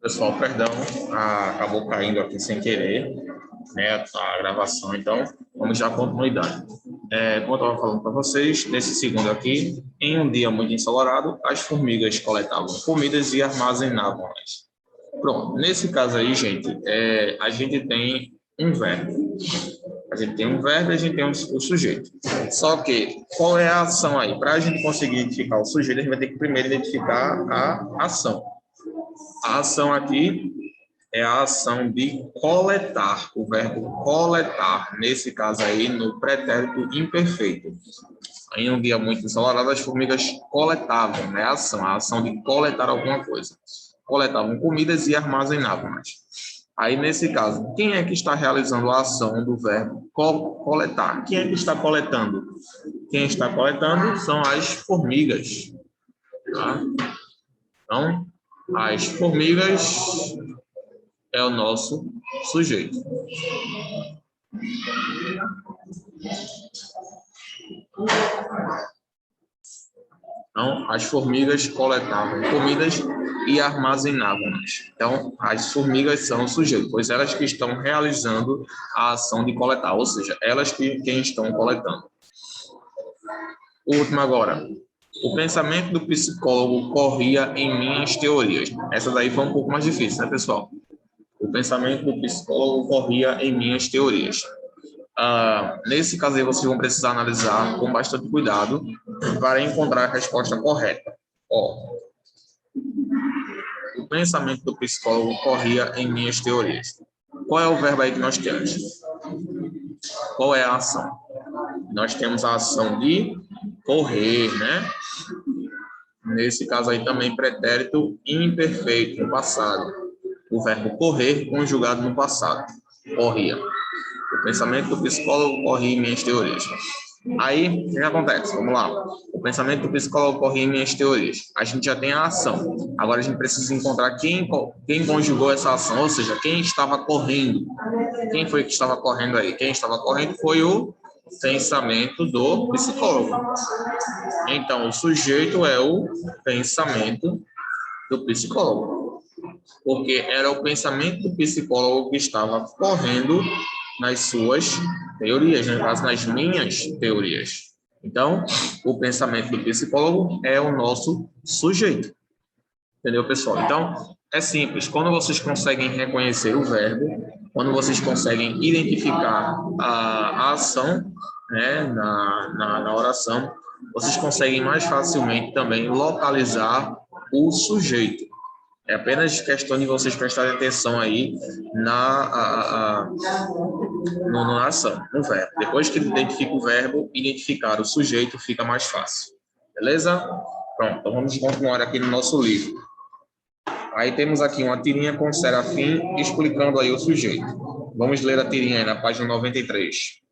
Pessoal, perdão, acabou caindo aqui sem querer, né, a gravação, então vamos dar continuidade. Como eu estava falando para vocês, nesse segundo aqui, em um dia muito ensolarado, as formigas coletavam comidas e armazenavam-as. Pronto, nesse caso aí, gente, a gente tem um verbo. A gente tem um verbo e a gente tem o sujeito. Só que, qual é a ação aí? Para a gente conseguir identificar o sujeito, a gente vai ter que primeiro identificar a ação. A ação aqui é a ação de coletar, o verbo coletar, nesse caso aí, no pretérito imperfeito. Em um dia muito ensolarado, as formigas coletavam, né, a ação de coletar alguma coisa. Coletavam comidas e armazenavam-nas. Aí, nesse caso, quem é que está realizando a ação do verbo coletar? Quem é que está coletando? Quem está coletando são as formigas. Tá? Então, as formigas é o nosso sujeito. Então, as formigas coletavam comidas e armazenavam-nas. Então, as formigas são o sujeito, pois elas que estão realizando a ação de coletar, ou seja, elas quem estão coletando. O último agora. O pensamento do psicólogo corria em minhas teorias. Essa daí foi um pouco mais difícil, né, pessoal? O pensamento do psicólogo corria em minhas teorias. Nesse caso aí, vocês vão precisar analisar com bastante cuidado para encontrar a resposta correta. O pensamento do psicólogo corria em minhas teorias. Qual é o verbo aí que nós temos? Qual é a ação? Nós temos a ação de correr, né? Nesse caso aí também pretérito imperfeito, no passado. O verbo correr conjugado no passado. Corria. O pensamento do psicólogo corria em minhas teorias. Aí, o que acontece? Vamos lá. O pensamento do psicólogo corria em minhas teorias. A gente já tem a ação. Agora a gente precisa encontrar quem conjugou essa ação, ou seja, quem estava correndo. Quem foi que estava correndo aí? Quem estava correndo foi o pensamento do psicólogo. Então, o sujeito é o pensamento do psicólogo. Porque era o pensamento do psicólogo que estava correndo nas suas teorias, no caso, nas minhas teorias. Então, o pensamento do psicólogo é o nosso sujeito. Entendeu, pessoal? Então, é simples. Quando vocês conseguem reconhecer o verbo, quando vocês conseguem identificar a ação, né, na oração, vocês conseguem mais facilmente também localizar o sujeito. É apenas questão de vocês prestarem atenção aí na ação, no verbo. Depois que identifica o verbo, identificar o sujeito fica mais fácil. Beleza? Pronto, então vamos continuar aqui no nosso livro. Aí temos aqui uma tirinha com Serafim explicando aí o sujeito. Vamos ler a tirinha aí na página 93.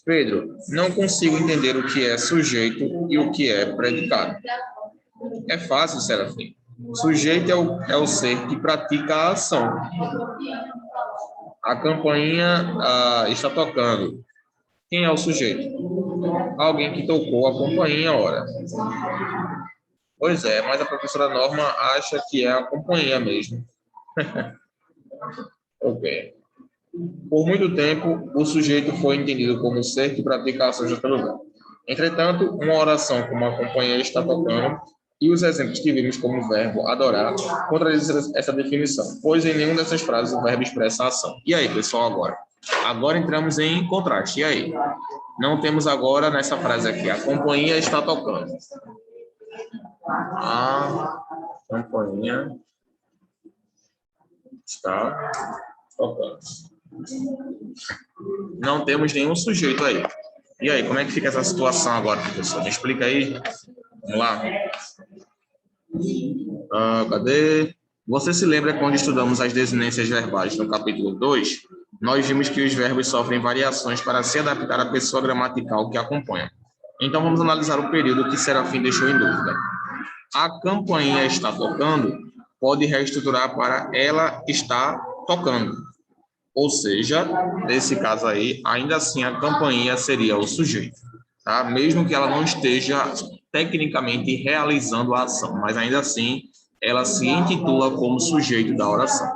Pedro, não consigo entender o que é sujeito e o que é predicado. É fácil, Serafim. Sujeito é o ser que pratica a ação. A campainha está tocando. Quem é o sujeito? Alguém que tocou a campainha, ora. Pois é, mas a professora Norma acha que é a campainha mesmo. Ok. Por muito tempo, o sujeito foi entendido como ser que pratica a ação já pelo verbo. Entretanto, uma oração como a campainha está tocando e os exemplos que vimos como verbo adorar contradizem essa definição, pois em nenhuma dessas frases o verbo expressa a ação. E aí, pessoal, agora? Agora entramos em contraste. E aí? Não temos agora nessa frase aqui, a campainha está tocando. A campainha está tocando. Não temos nenhum sujeito aí. E aí, como é que fica essa situação agora, professor? Me explica aí. Vamos lá. Cadê? Você se lembra quando estudamos as desinências verbais no capítulo 2? Nós vimos que os verbos sofrem variações para se adaptar à pessoa gramatical que acompanha. Então, vamos analisar o período que Serafim deixou em dúvida. A campainha está tocando pode reestruturar para ela está tocando. Ou seja, nesse caso aí, ainda assim a campainha seria o sujeito, tá? Mesmo que ela não esteja tecnicamente realizando a ação, mas ainda assim ela se intitula como sujeito da oração.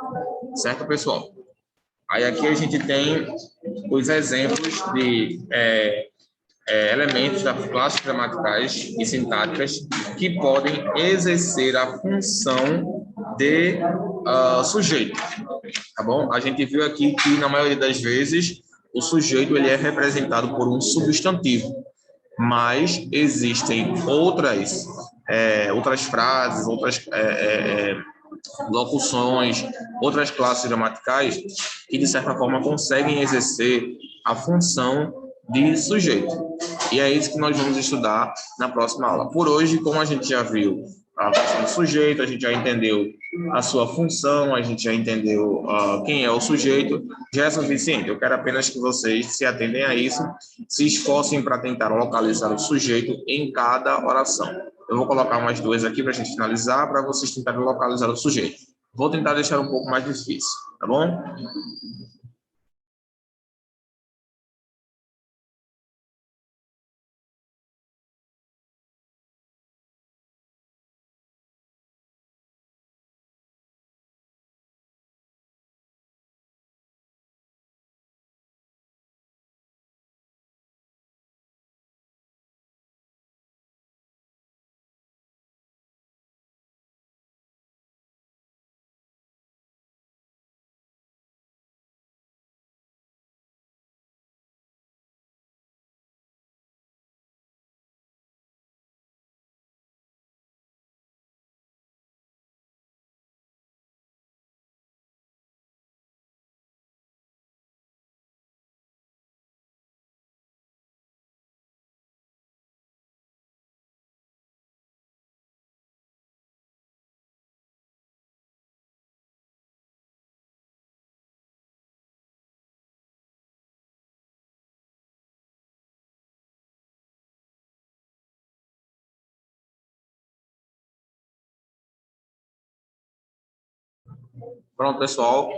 Certo, pessoal? Aí aqui a gente tem os exemplos de elementos das classes gramaticais e sintáticas que podem exercer a função de sujeito, tá bom? A gente viu aqui que, na maioria das vezes, o sujeito ele é representado por um substantivo, mas existem outras frases, outras locuções, outras classes gramaticais que, de certa forma, conseguem exercer a função de sujeito. E é isso que nós vamos estudar na próxima aula. Por hoje, como a gente já viu a questão do sujeito, a gente já entendeu a sua função, a gente já entendeu quem é o sujeito, já é suficiente. Eu quero apenas que vocês se atentem a isso, se esforcem para tentar localizar o sujeito em cada oração. Eu vou colocar umas duas aqui para a gente finalizar, para vocês tentarem localizar o sujeito. Vou tentar deixar um pouco mais difícil, tá bom? Pronto, pessoal.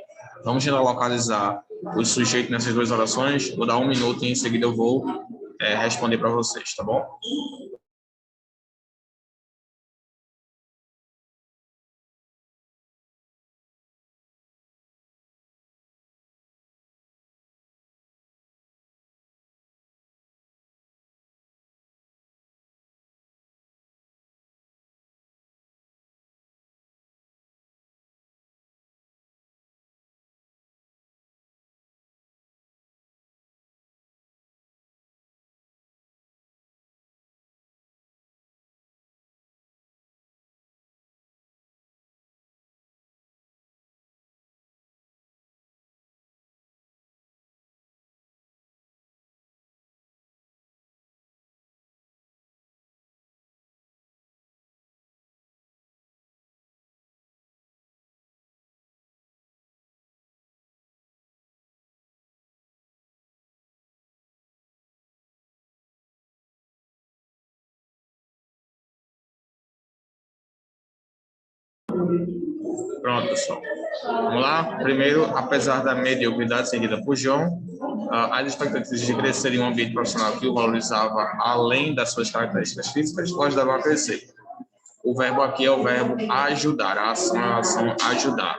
Vamos tentar localizar os sujeitos nessas duas orações. Vou dar um minuto e em seguida eu vou responder para vocês, tá bom? Pronto, pessoal. Vamos lá? Primeiro, apesar da mediocridade seguida por João, as expectativas de crescer em um ambiente profissional que o valorizava além das suas características físicas o ajudavam a crescer. O verbo aqui é o verbo ajudar, a ação ajudar.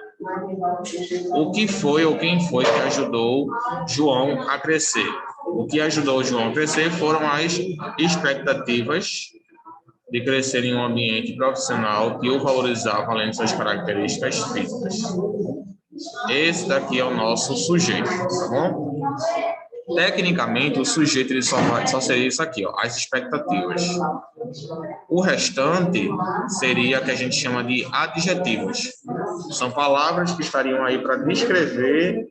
O que foi ou quem foi que ajudou João a crescer? O que ajudou João a crescer foram as expectativas de crescer em um ambiente profissional que o valorizava além de suas características físicas. Esse daqui é o nosso sujeito, tá bom? Tecnicamente, o sujeito ele só seria isso aqui, ó, as expectativas. O restante seria o que a gente chama de adjetivos. São palavras que estariam aí para descrever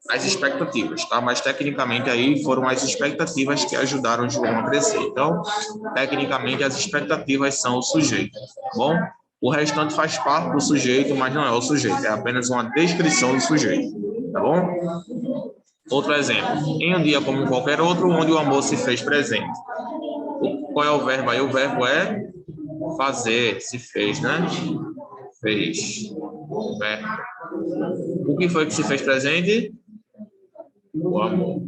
as expectativas, tá? Mas tecnicamente aí foram as expectativas que ajudaram João a crescer. Então, tecnicamente as expectativas são o sujeito, tá bom? O restante faz parte do sujeito, mas não é o sujeito, é apenas uma descrição do sujeito, tá bom? Outro exemplo, em um dia como qualquer outro, onde o amor se fez presente. Qual é o verbo aí? O verbo é fazer, se fez, né? Fez. Verbo. O que foi que se fez presente? O amor.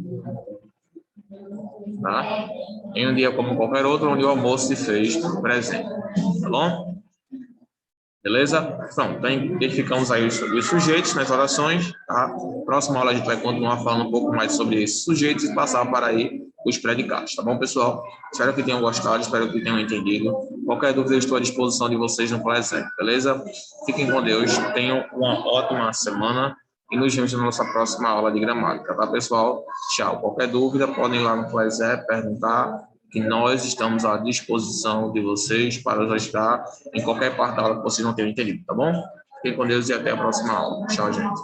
Tá? Em um dia como qualquer outro, onde o amor se fez presente. Tá bom? Beleza? Pronto, então identificamos aí os sujeitos nas orações, tá? Próxima aula a gente vai continuar falando um pouco mais sobre esses sujeitos e passar para aí os predicados, tá bom, pessoal? Espero que tenham gostado, espero que tenham entendido. Qualquer dúvida, eu estou à disposição de vocês no Colégio, beleza? Fiquem com Deus, tenham uma ótima semana e nos vemos na nossa próxima aula de gramática, tá, pessoal? Tchau. Qualquer dúvida, podem ir lá no Colégio perguntar, que nós estamos à disposição de vocês para os ajudar em qualquer parte da aula que vocês não tenham entendido, tá bom? Fiquem com Deus e até a próxima aula. Tchau, gente.